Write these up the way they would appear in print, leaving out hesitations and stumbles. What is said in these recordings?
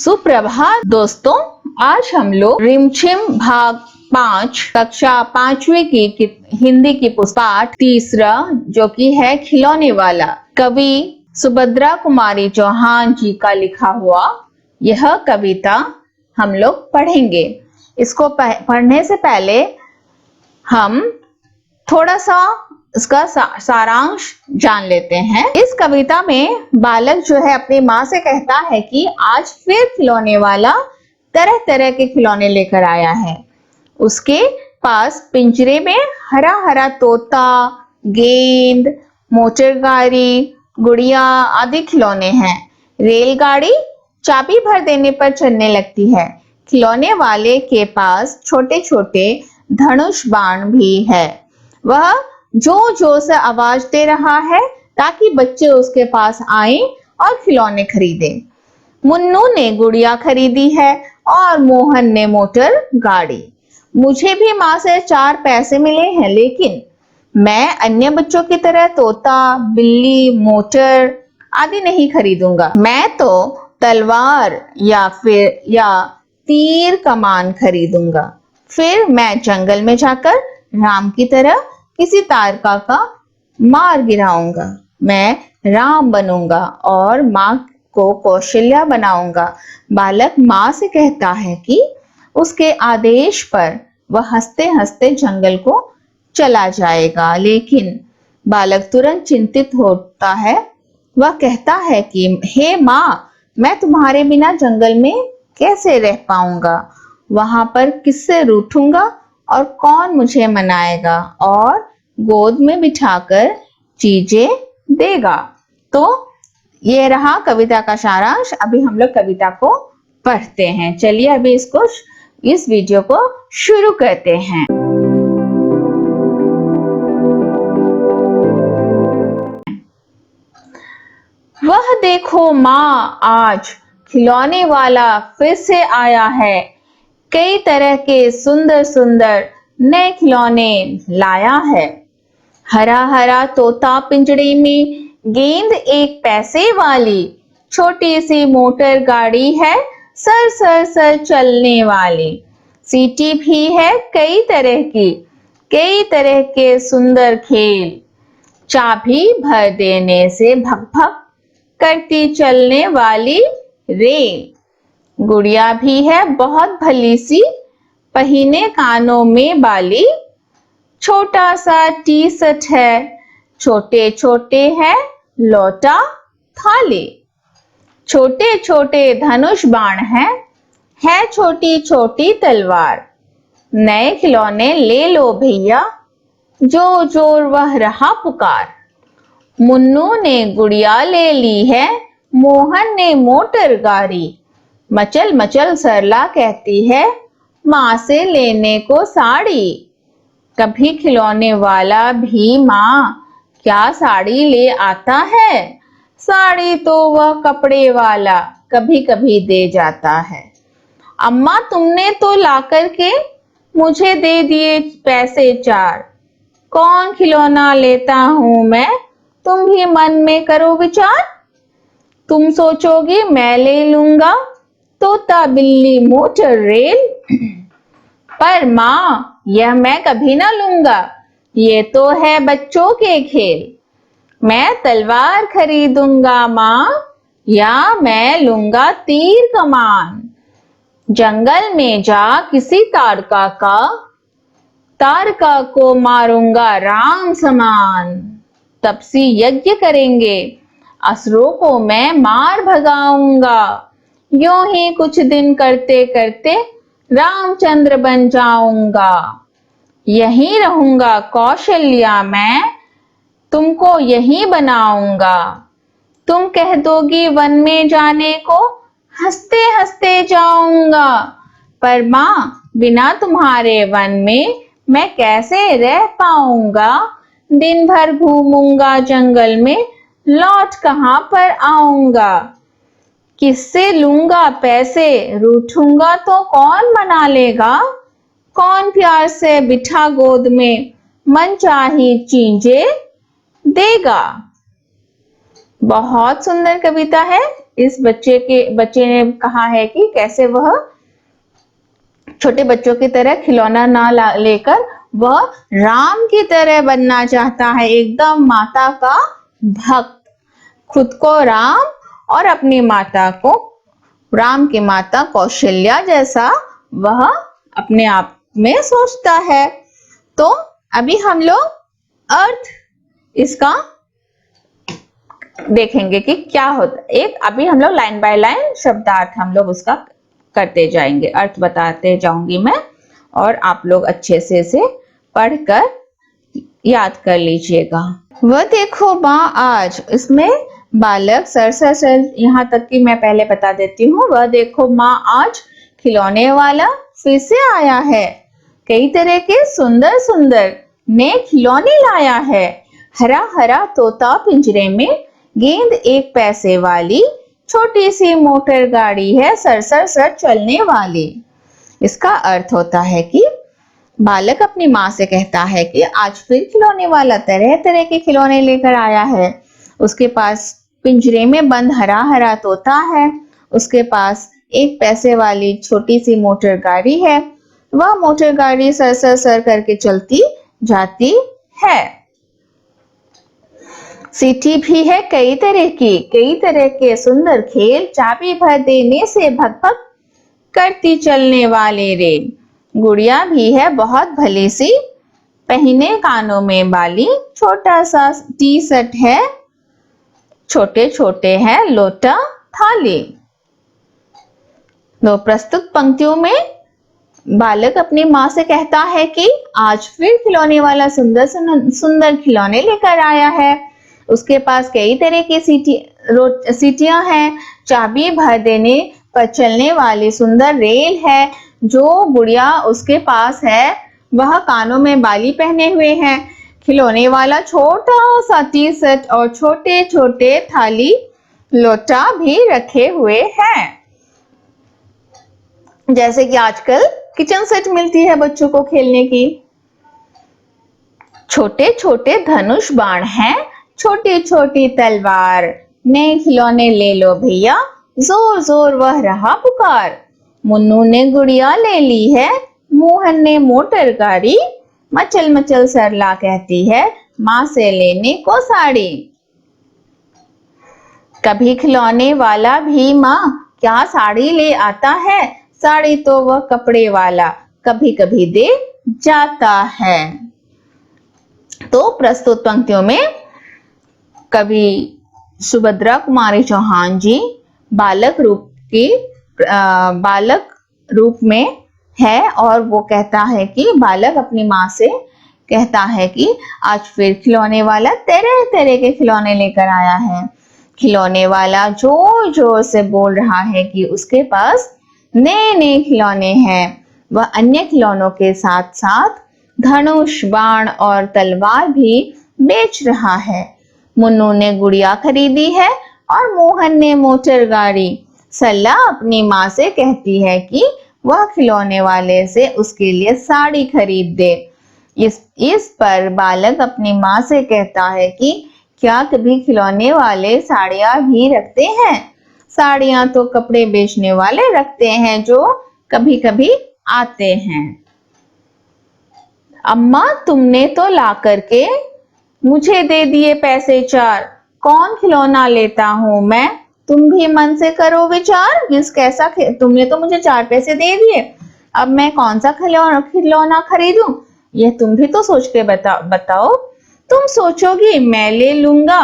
सुप्रभात दोस्तों, आज हम लोग रिमझिम भाग 5 कक्षा 5वीं की हिंदी की पाठ तीसरा जो कि है खिलौने वाला, कवि सुभद्रा कुमारी चौहान जी का लिखा हुआ यह कविता हम लोग पढ़ेंगे। इसको पढ़ने से पहले हम थोड़ा सा इसका सारांश जान लेते हैं। इस कविता में बालक जो है अपनी माँ से कहता है कि आज फिर खिलौने वाला तरह तरह के खिलौने लेकर आया है। उसके पास पिंजरे में हरा हरा तोता, गेंद, मोटर गाड़ी, गुड़िया आदि खिलौने हैं। रेलगाड़ी चाबी भर देने पर चलने लगती है। खिलौने वाले के पास छोटे छोटे धनुष बाण भी है। वह जोर जोर से आवाज दे रहा है ताकि बच्चे उसके पास आएं और खिलौने खरीदें। मुन्नू ने गुड़िया खरीदी है और मोहन ने मोटर गाड़ी। मुझे भी माँ से 4 पैसे मिले हैं, लेकिन मैं अन्य बच्चों की तरह तोता, बिल्ली, मोटर आदि नहीं खरीदूंगा। मैं तो तलवार या तीर कमान खरीदूंगा। फिर मैं जंगल में जाकर राम की तरह किसी तारका का मार गिराऊंगा। मैं राम बनूंगा और माँ को कौशल्या बनाऊंगा। बालक माँ से कहता है कि उसके आदेश पर वह हंसते हंसते जंगल को चला जाएगा, लेकिन बालक तुरंत चिंतित होता है। वह कहता है कि हे माँ, मैं तुम्हारे बिना जंगल में कैसे रह पाऊंगा? वहां पर किससे रूठूंगा और कौन मुझे मनाएगा और गोद में बिठाकर चीजें देगा? तो ये रहा कविता का सारांश। अभी हम लोग कविता को पढ़ते हैं। चलिए अभी इस वीडियो को शुरू करते हैं। वह देखो माँ, आज खिलौने वाला फिर से आया है। कई तरह के सुंदर सुंदर नए खिलौने लाया है। हरा हरा तोता पिंजड़े में, गेंद 1 पैसे वाली, छोटी सी मोटर गाड़ी है सर सर सर चलने वाली। सीटी भी है कई तरह के सुंदर खेल। चाबी भर देने से भक भक करती चलने वाली रेल। गुड़िया भी है बहुत भली सी, पहिने कानों में बाली। छोटा सा टी-शर्ट है, छोटे छोटे है लोटा थाली। छोटे छोटे धनुष बाण है छोटी छोटी तलवार। नए खिलौने ले लो भैया, जोर जोर वह रहा पुकार। मुन्नू ने गुड़िया ले ली है, मोहन ने मोटर गाड़ी। मचल मचल सरला कहती है, माँ से लेने को साड़ी। कभी खिलौने वाला भी माँ क्या साड़ी ले आता है? साड़ी तो वह कपड़े वाला कभी कभी दे जाता है। अम्मा, तुमने तो लाकर के मुझे दे दिए पैसे 4। कौन खिलौना लेता हूँ मैं? तुम भी मन में करो विचार। तुम सोचोगी मैं ले लूंगा तोता, बिल्ली, मोटर, रेल, पर माँ यह मैं कभी ना लूंगा। ये तो है बच्चों के खेल। मैं तलवार खरीदूंगा माँ, या मैं लूंगा तीर कमान। जंगल में जा किसी तारका को मारूंगा राम समान। तपसी यज्ञ करेंगे, असुरों को मैं मार भगाऊंगा। यूं ही कुछ दिन करते करते रामचंद्र बन जाऊंगा। यहीं रहूंगा कौशल्या मैं, तुमको यहीं बनाऊंगा। तुम कह दोगी वन में जाने को, हंसते हंसते जाऊंगा। पर माँ, बिना तुम्हारे वन में मैं कैसे रह पाऊंगा? दिन भर घूमूंगा जंगल में, लौट कहाँ पर आऊंगा? किससे लूंगा पैसे? रूठूंगा तो कौन मना लेगा? कौन प्यार से बिठा गोद में मनचाही चीजें देगा? बहुत सुंदर कविता है। इस बच्चे ने कहा है कि कैसे वह छोटे बच्चों की तरह खिलौना ना लेकर वह राम की तरह बनना चाहता है, एकदम माता का भक्त, खुद को राम और अपनी माता को राम की माता कौशल्या जैसा वह अपने आप में सोचता है। तो अभी हम लोग अर्थ इसका देखेंगे कि क्या होता है। अभी हम लोग लाइन बाय लाइन शब्दार्थ हम लोग उसका करते जाएंगे, अर्थ बताते जाऊंगी मैं और आप लोग अच्छे से इसे पढ़कर याद कर लीजिएगा। वह देखो माँ आज, इसमें बालक सर यहाँ तक कि मैं पहले बता देती हूँ। वह देखो माँ आज खिलौने वाला फिर से आया है, कई तरह के सुंदर सुंदर नए खिलौने लाया है। हरा हरा तोता पिंजरे में, गेंद 1 पैसे वाली, छोटी सी मोटर गाड़ी है सर चलने वाली। इसका अर्थ होता है कि बालक अपनी माँ से कहता है कि आज फिर खिलौने वाला तरह तरह के खिलौने लेकर आया है। उसके पास पिंजरे में बंद हरा हरा तोता है, उसके पास 1 पैसे वाली छोटी सी मोटर गाड़ी है, वह मोटर गाड़ी सर करके चलती जाती है। सीटी भी है कई तरह के सुंदर खेल, चाबी भर देने से भग भग करती चलने वाले रे। गुड़िया भी है बहुत भली सी, पहने कानों में बाली, छोटा सा टी शर्ट है, छोटे छोटे हैं लोटा थाली। तो प्रस्तुत पंक्तियों में बालक अपनी माँ से कहता है कि आज फिर खिलौने वाला सुंदर सुंदर खिलौने लेकर आया है। उसके पास कई तरह की सीटियां हैं, चाबी भर देने पर चलने वाली सुंदर रेल है। जो गुड़िया उसके पास है वह कानों में बाली पहने हुए हैं, खिलौने वाला छोटा सा टी शर्ट और छोटे छोटे थाली लोटा भी रखे हुए हैं। जैसे कि आजकल किचन सेट मिलती है बच्चों को खेलने की। छोटे छोटे धनुष बाण हैं, छोटी छोटी तलवार, नए खिलौने ले लो भैया, जोर जोर वह रहा पुकार। मुन्नू ने गुड़िया ले ली है, मोहन ने मोटर गाड़ी, मचल मचल सरला कहती है माँ से लेने को साड़ी। कभी खिलौने वाला भी माँ क्या साड़ी ले आता है, साड़ी तो वह कपड़े वाला कभी कभी दे जाता है। तो प्रस्तुत पंक्तियों में कवि सुभद्रा कुमारी चौहान जी बालक रूप में है और वो कहता है कि बालक अपनी माँ से कहता है कि आज फिर खिलौने वाला तरह तरह के खिलौने लेकर आया है। खिलौने वाला जोर जोर से बोल रहा है कि उसके पास नए नए खिलौने हैं। वह अन्य खिलौनों के साथ साथ धनुष बाण और तलवार भी बेच रहा है। मुन्नू ने गुड़िया खरीदी है और मोहन ने मोटर गाड़ी। सरला अपनी माँ से कहती है कि वह खिलौने वाले से उसके लिए साड़ी खरीद दे। इस पर बालक अपनी माँ से कहता है कि क्या कभी खिलौने वाले साड़ियाँ भी रखते हैं? साड़ियाँ तो कपड़े बेचने वाले रखते हैं जो कभी कभी आते हैं। अम्मा तुमने तो ला करके मुझे दे दिए पैसे 4, कौन खिलौना लेता हूँ मैं, तुम भी मन से करो विचार, तुमने तो मुझे 4 पैसे दे दिए, अब मैं कौन सा खिलौना खरीदूं, यह तुम भी तो सोच के बताओ। तुम सोचोगी मैं ले लूंगा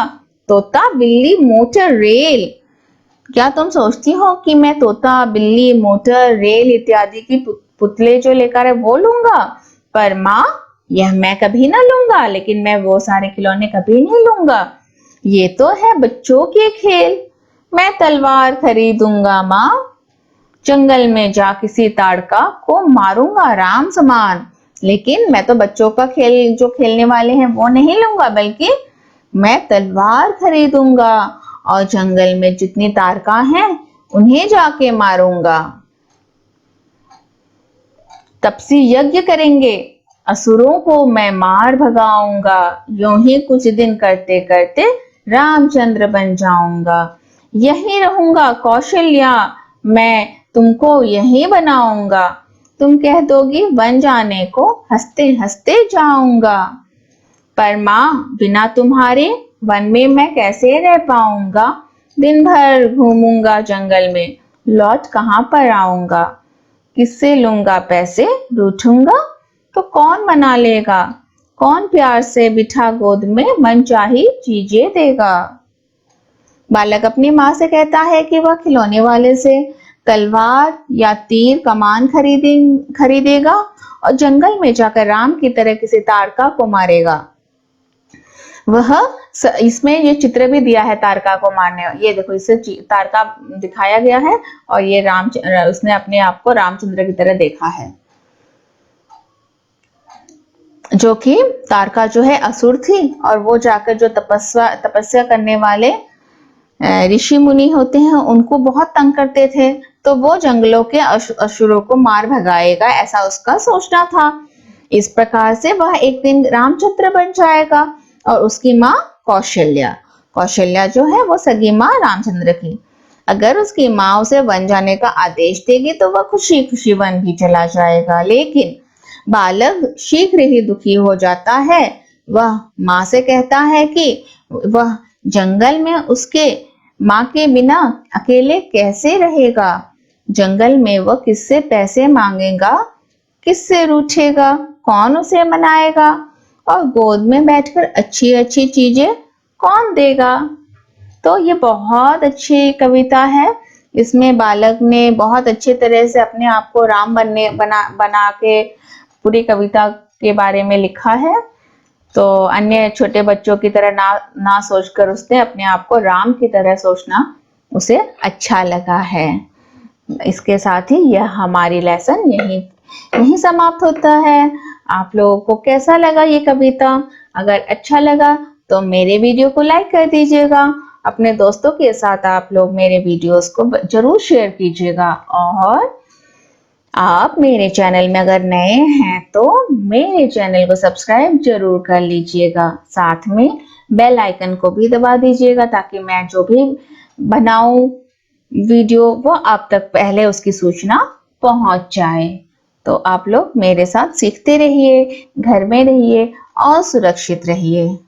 तोता बिल्ली मोटर रेल। क्या तुम सोचती हो कि मैं तोता बिल्ली मोटर रेल इत्यादि की पुतले जो लेकर है वो लूंगा? पर माँ यह मैं कभी ना लूंगा, लेकिन मैं वो सारे खिलौने कभी नहीं लूंगा। ये तो है बच्चों के खेल, मैं तलवार खरीदूंगा माँ, जंगल में जा किसी ताड़का को मारूंगा राम समान। लेकिन मैं तो बच्चों का खेल जो खेलने वाले हैं वो नहीं लूंगा, बल्कि मैं तलवार खरीदूंगा और जंगल में जितनी ताड़का हैं उन्हें जाके मारूंगा। तपसी यज्ञ करेंगे, असुरों को मैं मार भगाऊंगा, यूं ही कुछ दिन करते करते रामचंद्र बन जाऊंगा। यहीं रहूंगा कौशल्या, मैं तुमको यहीं बनाऊंगा। तुम कह दोगी वन जाने को, हंसते हंसते जाऊंगा। पर माँ, बिना तुम्हारे वन में मैं कैसे रह पाऊंगा? दिन भर घूमूंगा जंगल में, लौट कहाँ पर आऊंगा? किससे लूंगा पैसे, रूठूंगा तो कौन मना लेगा? कौन प्यार से बिठा गोद में मनचाही चीजें देगा? बालक अपनी माँ से कहता है कि वह खिलौने वाले से तलवार या तीर कमान खरीदेगा और जंगल में जाकर राम की तरह किसी तारका को मारेगा। वह इसमें ये चित्र भी दिया है तारका को मारने, ये देखो इसे तारका दिखाया गया है और ये उसने अपने आप को रामचंद्र की तरह देखा है, जो कि तारका जो है असुर थी और वो जाकर जो तपस्या करने वाले ऋषि मुनि होते हैं उनको बहुत तंग करते थे, तो वो जंगलों के असुरों को मार भगाएगा, ऐसा उसका सोचना था। इस प्रकार से वह एक दिन रामचंद्र बन जाएगा और उसकी माँ कौशल्या जो है वो सगी माँ रामचंद्र की। अगर उसकी माँ उसे वन जाने का आदेश देगी तो वह खुशी खुशी वन भी चला जाएगा, लेकिन बालक शीघ्र ही दुखी हो जाता है। वह माँ से कहता है कि वह जंगल में उसके माँ के बिना अकेले कैसे रहेगा? जंगल में वह किससे पैसे मांगेगा, किससे रूठेगा, कौन उसे मनाएगा और गोद में बैठकर अच्छी अच्छी चीजें कौन देगा? तो ये बहुत अच्छी कविता है। इसमें बालक ने बहुत अच्छे तरह से अपने आप को राम बना के पूरी कविता के बारे में लिखा है। तो अन्य छोटे बच्चों की तरह ना सोचकर उसने अपने आप को राम की तरह सोचना उसे अच्छा लगा है। इसके साथ ही यह हमारी लेसन यही समाप्त होता है। आप लोगों को कैसा लगा ये कविता? अगर अच्छा लगा तो मेरे वीडियो को लाइक कर दीजिएगा। अपने दोस्तों के साथ आप लोग मेरे वीडियोस को जरूर शेयर कीजिएगा और आप मेरे चैनल में अगर नए हैं तो मेरे चैनल को सब्सक्राइब जरूर कर लीजिएगा। साथ में बेल आइकन को भी दबा दीजिएगा ताकि मैं जो भी बनाऊं वीडियो वो आप तक पहले उसकी सूचना पहुंच जाए। तो आप लोग मेरे साथ सीखते रहिए, घर में रहिए और सुरक्षित रहिए।